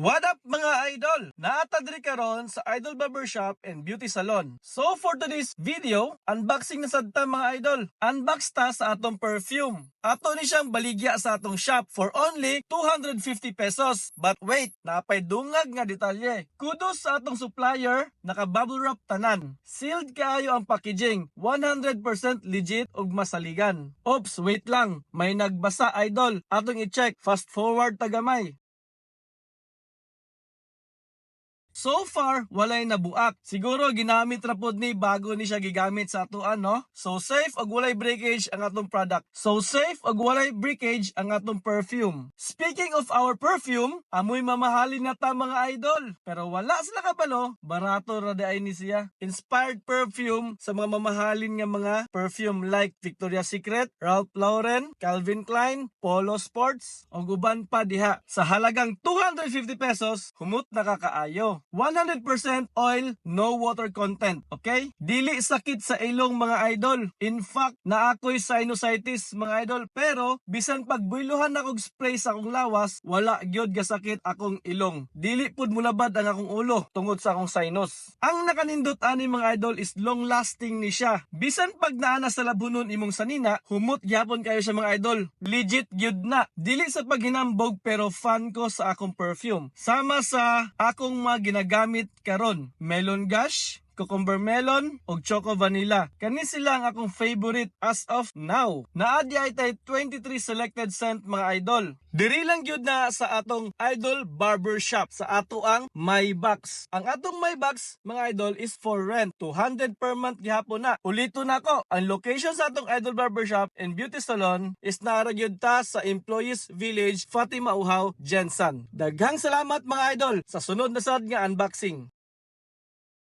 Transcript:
What up mga idol? Naatadri karon sa Idol Barbershop and Beauty Salon. So for today's video, unboxing na sad ta mga idol. Unbox ta sa atong perfume. Ato ni siyang baligya sa atong shop for only 250 pesos. But wait, napay dungag nga detalye. Kudos sa atong supplier, naka-bubble wrap tanan. Sealed kaayo ang packaging, 100% legit ug masaligan. Oops, wait lang, may nagbasa idol. Atong i-check, fast forward tagamay. So far, walay nabuak. Siguro ginamit ra pod ni bago ni siya gigamit sa atoan, no? So safe ug walay breakage ang atong product. So safe ug walay breakage ang atong perfume. Speaking of our perfume, amoy mamahalin na ta mga idol. Pero wala sila kabalo, barato ra daay ni siya. Inspired perfume sa mga mamahalin nga mga perfume like Victoria's Secret, Ralph Lauren, Calvin Klein, Polo Sports, ug uban pa diha. Sa halagang 250 pesos, humot na kakaayo. 100% oil, no water content, okay? Dili sakit sa ilong mga idol. In fact, naakoy sinusitis mga idol, pero bisan pagbuylohan akong spray sa akong lawas, wala gyud gasakit akong ilong. Dili pud mulabad ang akong ulo tungod sa akong sinus. Ang nakanindot ani mga idol is long lasting ni siya. Bisan pag naana sa labunon imong sanina, humot gyapon kayo sa mga idol. Legit gyud na. Dili sa paghinambog pero fan ko sa akong perfume. Sama sa akong mga ginagamit karon, melon gush, cucumber melon, ug choco vanilla. Kani sila ang akong favorite as of now. Naadi ay tay 23 selected scent mga idol. Diri lang gyud na sa atong Idol Barbershop sa ato ang My Box. Ang atong My Box mga idol is for rent. 200 per month gihapon na. Ulito na ko, ang location sa atong Idol Barbershop and Beauty Salon is naara gyud ta sa Employees Village, Fatima Uhaw, Jensen. Daghang salamat mga idol sa sunod na sad nga unboxing.